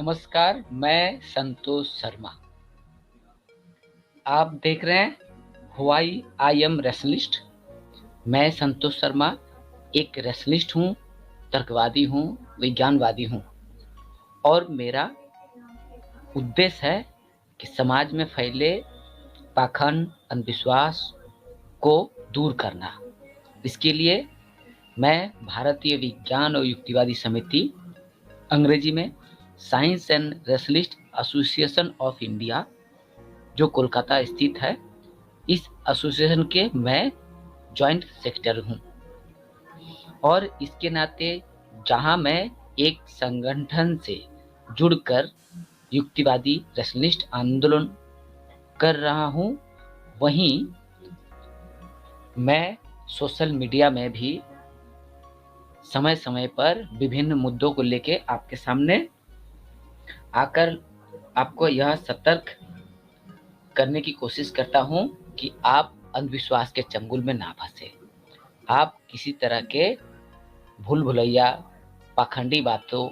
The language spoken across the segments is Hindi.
नमस्कार, मैं संतोष शर्मा। आप देख रहे हैं व्हाई आई एम रेसलिस्ट। मैं संतोष शर्मा एक रेसलिस्ट हूँ, तर्कवादी हूँ, विज्ञानवादी हूँ और मेरा उद्देश्य है कि समाज में फैले पाखंड, अंधविश्वास को दूर करना। इसके लिए मैं भारतीय विज्ञान और युक्तिवादी समिति, अंग्रेजी में science and rationalist association of India, जो कोलकाता स्थित है, इस एसोसिएशन के मैं जॉइंट सेक्रेटरी हूँ। और इसके नाते जहाँ मैं एक संगठन से जुड़कर युक्तिवादी रेसलिस्ट आंदोलन कर रहा हूँ, वहीं मैं सोशल मीडिया में भी समय समय पर विभिन्न मुद्दों को लेके आपके सामने आकर आपको यह सतर्क करने की कोशिश करता हूं कि आप अंधविश्वास के चंगुल में ना फंसे। आप किसी तरह के भूल भुलैया, पाखंडी बातों,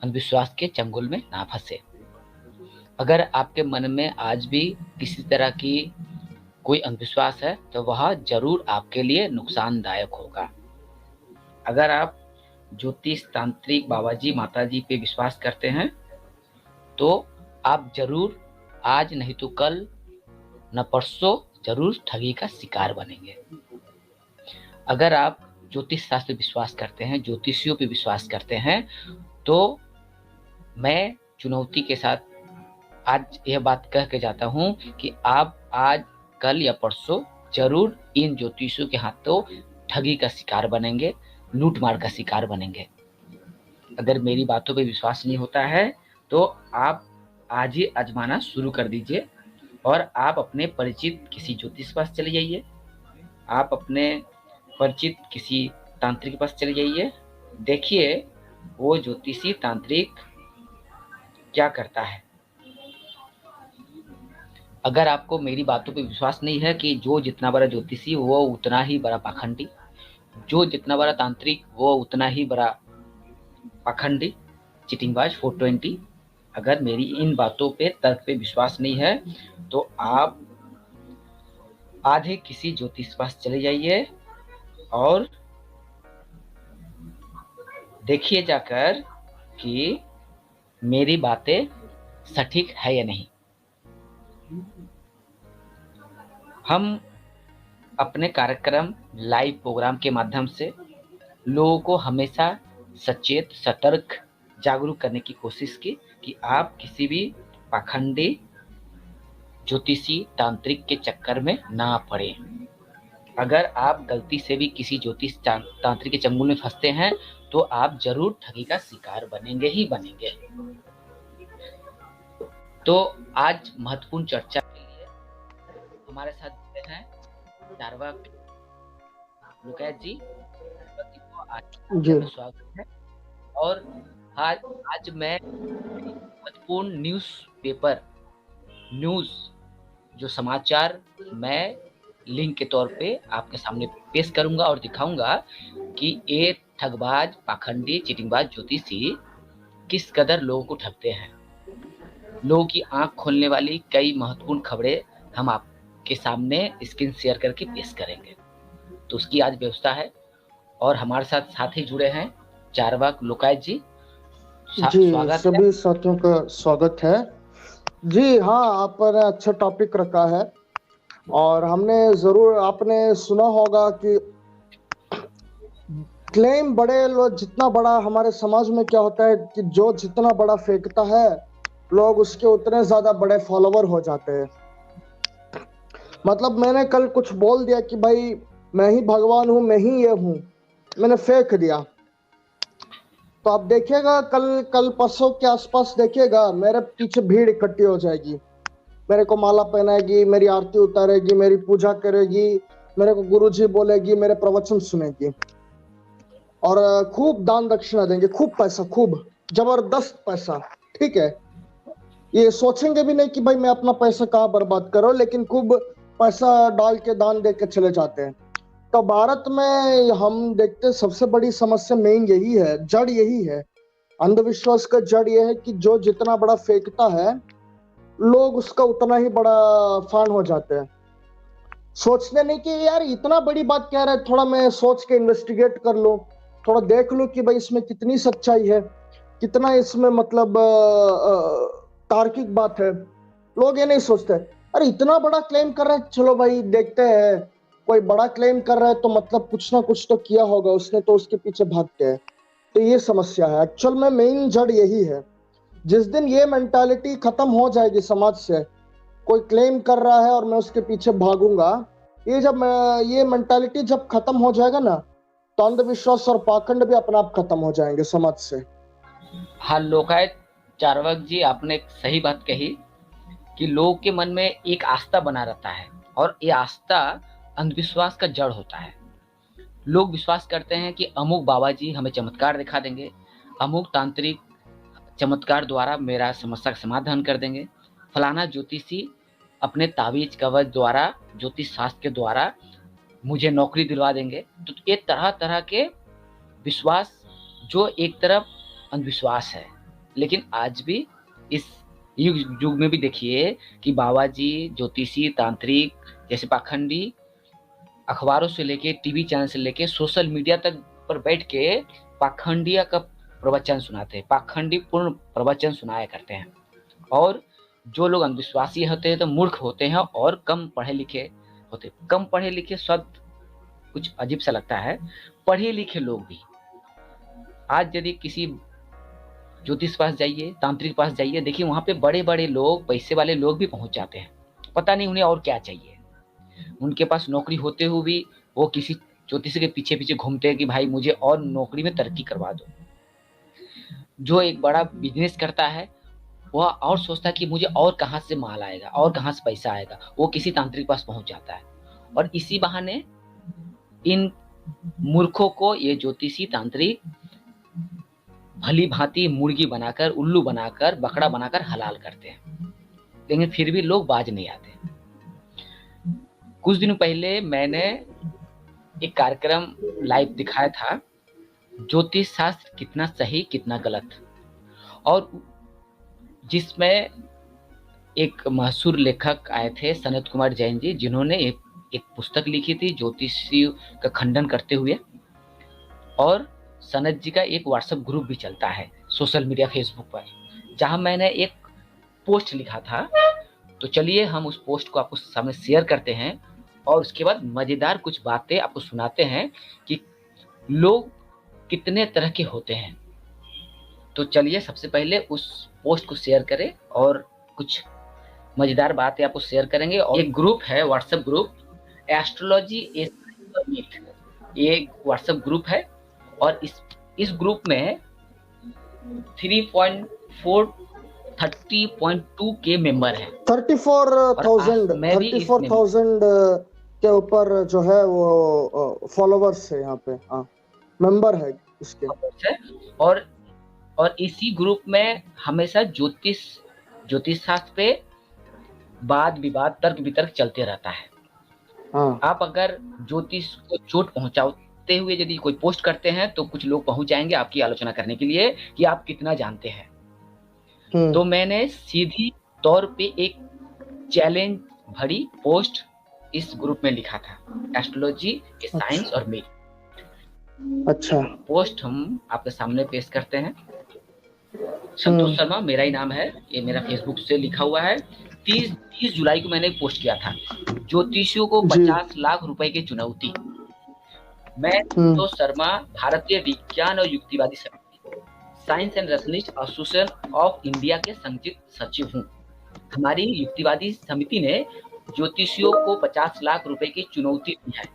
अंधविश्वास के चंगुल में ना फंसे। अगर आपके मन में आज भी किसी तरह की कोई अंधविश्वास है तो वह जरूर आपके लिए नुकसानदायक होगा। अगर आप ज्योतिष, तांत्रिक, बाबाजी, माताजी पे विश्वास करते हैं तो आप जरूर आज नहीं तो कल न परसों जरूर ठगी का शिकार बनेंगे। अगर आप ज्योतिष शास्त्र विश्वास करते हैं, ज्योतिषियों पे विश्वास करते हैं, तो मैं चुनौती के साथ आज यह बात कह के जाता हूं कि आप आज, कल या परसों जरूर इन ज्योतिषियों के हाथों ठगी का शिकार बनेंगे, लूट मार का शिकार बनेंगे। अगर मेरी बातों पे विश्वास नहीं होता है तो आप आज ही आजमाना शुरू कर दीजिए और आप अपने परिचित किसी ज्योतिष के पास चले जाइए, आप अपने परिचित किसी तांत्रिक के पास चले जाइए, देखिए वो ज्योतिषी तांत्रिक क्या करता है। अगर आपको मेरी बातों पे विश्वास नहीं है कि जो जितना बड़ा ज्योतिषी वो उतना ही बड़ा पाखंडी, जो जितना बड़ा तांत्रिक वो उतना ही बड़ा पाखंडी, चिटिंगबाज, 420, अगर मेरी इन बातों पे, तर्क पे विश्वास नहीं है तो आप आज ही किसी ज्योतिष के पास चले जाइए और देखिए जाकर कि मेरी बातें सटीक है या नहीं। हम अपने कार्यक्रम, लाइव प्रोग्राम के माध्यम से लोगों को हमेशा सचेत, सतर्क, जागरूक करने की कोशिश की कि आप किसी भी पाखंडी, ज्योतिषी, तांत्रिक के चक्कर में ना पड़े। अगर आप गलती से भी किसी ज्योतिष, तांत्रिक के चंगुल में फंसते हैं तो आप जरूर ठगी का शिकार बनेंगे ही बनेंगे। तो आज महत्वपूर्ण चर्चा के लिए हमारे साथ जुड़े हैं चारवाक लोकायत जी, जी स्वागत है। और आज मैं महत्वपूर्ण न्यूज़ जो समाचार मैं लिंक के तौर पे आपके सामने पेश करूंगा और दिखाऊंगा कि ये ठगबाज, पाखंडी, चीटिंगबाज ज्योतिषी किस कदर लोगों को ठगते हैं। लोगों की आंख खोलने वाली कई महत्वपूर्ण खबरें हम आपके सामने स्क्रीन शेयर करके पेश करेंगे। तो उसकी आज व्यवस्था है और हमारे साथ साथी जुड़े हैं चारवाक लोकायत जी। जी स्वागत है। सभी साथियों का स्वागत है। जी हाँ, आप पर अच्छा टॉपिक रखा है और हमने जरूर, आपने सुना होगा कि क्लेम बड़े लोग, जितना बड़ा हमारे समाज में क्या होता है कि जो जितना बड़ा फेंकता है लोग उसके उतने ज्यादा बड़े फॉलोवर हो जाते हैं। मतलब मैंने कल कुछ बोल दिया कि भाई मैं ही भगवान हूँ, मैं ही ये हूँ, मैंने फेंक दिया, तो आप देखिएगा कल परसों के आसपास देखिएगा मेरे पीछे भीड़ इकट्ठी हो जाएगी, मेरे को माला पहनाएगी, मेरी आरती उतारेगी, मेरी पूजा करेगी, मेरे को गुरुजी बोलेगी, मेरे प्रवचन सुनेगी और खूब दान दक्षिणा देंगे, खूब पैसा, खूब जबरदस्त पैसा। ठीक है, ये सोचेंगे भी नहीं कि भाई मैं अपना पैसा कहाँ बर्बाद करूं, लेकिन खूब पैसा डाल के दान दे के चले जाते हैं। तो भारत में हम देखते सबसे बड़ी समस्या मेन यही है, जड़ यही है। अंधविश्वास का जड़ ये है कि जो जितना बड़ा फेंकता है, लोग उसका उतना ही बड़ा फैन हो जाते हैं। सोचते नहीं कि यार इतना बड़ी बात कह रहा है, थोड़ा मैं सोच के इन्वेस्टिगेट कर लूं, थोड़ा देख लूं कि भाई इसमें कितनी सच्चाई है, कितना इसमें मतलब तार्किक बात है। लोग ये नहीं सोचते, अरे इतना बड़ा क्लेम कर रहा है, चलो भाई देखते हैं। कोई बड़ा क्लेम कर रहा है तो मतलब कुछ ना कुछ तो किया होगा उसने, तो उसके पीछे भागते हैं। तो ये समस्या है एक्चुअल में, मेन जड़ यही है। जिस दिन ये मेंटालिटी खत्म हो जाएगी समाज से, कोई क्लेम कर रहा है और मैं उसके पीछे भागूंगा, ये मेंटालिटी जब खत्म हो जाएगा ना, तो अंधविश्वास और पाखंड भी अपने आप खत्म हो जाएंगे समाज से। हाँ लोकायत चार्वाक जी, आपने एक सही बात कही कि लोगों के मन में एक आस्था बना रहता है और ये आस्था अंधविश्वास का जड़ होता है। लोग विश्वास करते हैं कि अमुक बाबा जी हमें चमत्कार दिखा देंगे, अमुक तांत्रिक चमत्कार द्वारा मेरा समस्या का समाधान कर देंगे, फलाना ज्योतिषी अपने ताबीज कवच द्वारा, ज्योतिष शास्त्र के द्वारा मुझे नौकरी दिलवा देंगे। तो ये तरह तरह के विश्वास जो एक तरफ अंधविश्वास है, लेकिन आज भी इस युग में भी देखिए कि बाबा जी, ज्योतिषी, तांत्रिक जैसे पाखंडी अखबारों से लेके, टीवी चैनल से लेके सोशल मीडिया तक पर बैठ के पाखंडिया का प्रवचन सुनाते हैं, पाखंडी पूर्ण प्रवचन सुनाया करते हैं। और जो लोग अंधविश्वासी होते हैं तो मूर्ख होते हैं और कम पढ़े लिखे होते हैं। कम पढ़े लिखे शब्द कुछ अजीब सा लगता है, पढ़े लिखे लोग भी आज यदि किसी ज्योतिष पास जाइए, तांत्रिक पास जाइए, देखिए वहां पे बड़े बड़े लोग, पैसे वाले लोग भी पहुंच जाते हैं। पता नहीं उन्हें और क्या चाहिए। उनके पास नौकरी होते हुए भी वो किसी ज्योतिष के पीछे पीछे घूमते हैं कि भाई मुझे और नौकरी में तरक्की करवा दो। जो एक बड़ा बिजनेस करता है वह और सोचता है कि मुझे और कहाँ से माल आएगा और कहाँ से पैसा आएगा, वो किसी तांत्रिक पास पहुंच जाता है। और इसी बहाने इन मूर्खों को ये ज्योतिषी, तांत्रिक भली भांति मुर्गी बनाकर, उल्लू बनाकर, बकरा बनाकर हलाल करते हैं, लेकिन फिर भी लोग बाज नहीं आते। कुछ दिनों पहले मैंने एक कार्यक्रम लाइव दिखाया था, ज्योतिष शास्त्र कितना सही कितना गलत, और जिसमें एक मशहूर लेखक आए थे सनत कुमार जैन जी, जिन्होंने एक पुस्तक लिखी थी ज्योतिषी का खंडन करते हुए। और सनत जी का एक व्हाट्सएप ग्रुप भी चलता है सोशल मीडिया फेसबुक पर, जहां मैंने एक पोस्ट लिखा था। तो चलिए हम उस पोस्ट को आपको सामने शेयर करते हैं और उसके बाद मजेदार कुछ बातें आपको सुनाते हैं कि लोग कितने तरह के होते हैं। तो चलिए सबसे पहले उस पोस्ट को शेयर करें और कुछ मजेदार बातें आपको शेयर करेंगे। और एक ग्रुप है, व्हाट्सएप ग्रुप, एस्ट्रोलॉजी ये व्हाट्सएप ग्रुप है और इस ग्रुप में 30.2 के मेंबर हैं। 34,000 के ऊपर जो है वो फॉलोवर्स है यहाँ पे, हाँ मेंबर है इसके। और इसी ग्रुप में हमेशा ज्योतिष शास्त्र पे वाद विवाद, तर्क वितर्क चलते रहता है। हाँ। आप अगर ज्योतिष को चोट पहुंचाते हुए यदि कोई पोस्ट करते हैं तो कुछ लोग पहुंच जाएंगे आपकी आलोचना करने के लिए कि आप कितना जानते हैं। तो मैंने सीधी तौर पे एक चैलेंज भरी पोस्ट इस ग्रुप में लिखा था, एस्ट्रोलॉजी, साइंस और मेथ। अच्छा, पोस्ट हम आपके सामने पेश करते हैं। संतोष शर्मा मेरा ही नाम है, ये मेरा फेसबुक से लिखा हुआ है। 30 जुलाई को मैंने एक पोस्ट किया था, ज्योतिषियों को 50 लाख रुपए की चुनौती। मैं संतोष शर्मा, भारतीय विज्ञान और युक्तिवादी समिति, science and rationalist association of India के संयुक्त सचिव हूँ। हमारी युक्तिवादी समिति ने ज्योतिषियों को 50 लाख रुपए की चुनौती दी है।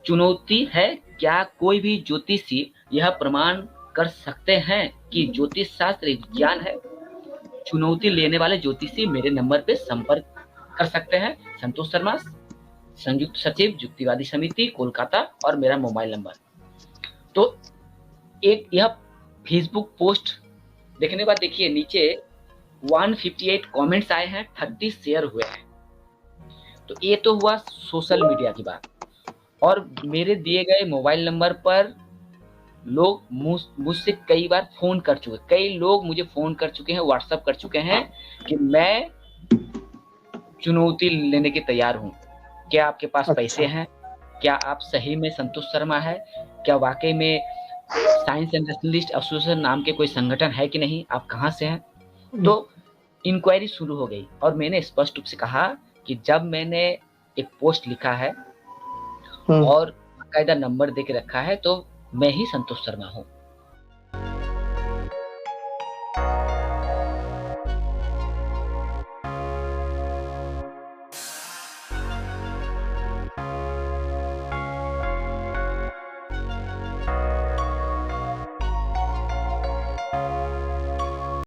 चुनौती है, क्या कोई भी ज्योतिषी यह प्रमाण कर सकते हैं कि ज्योतिष शास्त्र विज्ञान है? चुनौती लेने वाले ज्योतिषी मेरे नंबर पे संपर्क कर सकते हैं। संतोष शर्मा, संयुक्त सचिव, युक्तिवादी समिति, कोलकाता, और मेरा मोबाइल नंबर। तो एक यह फेसबुक पोस्ट देखने के बाद देखिए नीचे 158 कमेंट्स आए हैं, 30 शेयर हुए हैं। तो ये तो हुआ सोशल मीडिया की बात। और मेरे दिए गए मोबाइल नंबर पर लोग मुझसे कई बार फ़ोन कर चुके, कई लोग मुझे फ़ोन कर चुके हैं, व्हाट्सएप कर चुके हैं कि मैं चुनौती लेने के तैयार हूँ। क्या आपके पास पैसे अच्छा। हैं? क्या आप सही में संतोष शर्मा हैं? क्या वाक़ई में साइंस एंड जर्नलिस्ट एसोसिएशन नाम के कोई संगठन है कि नहीं? आप कहाँ से हैं? हम्म। तो इंक्वायरी शुरू हो गई और मैंने स्पष्ट रूप से कहा कि जब मैंने एक पोस्ट लिखा है हम्म। और बाकायदा नंबर दे के रखा है, तो मैं ही संतोष शर्मा हूँ।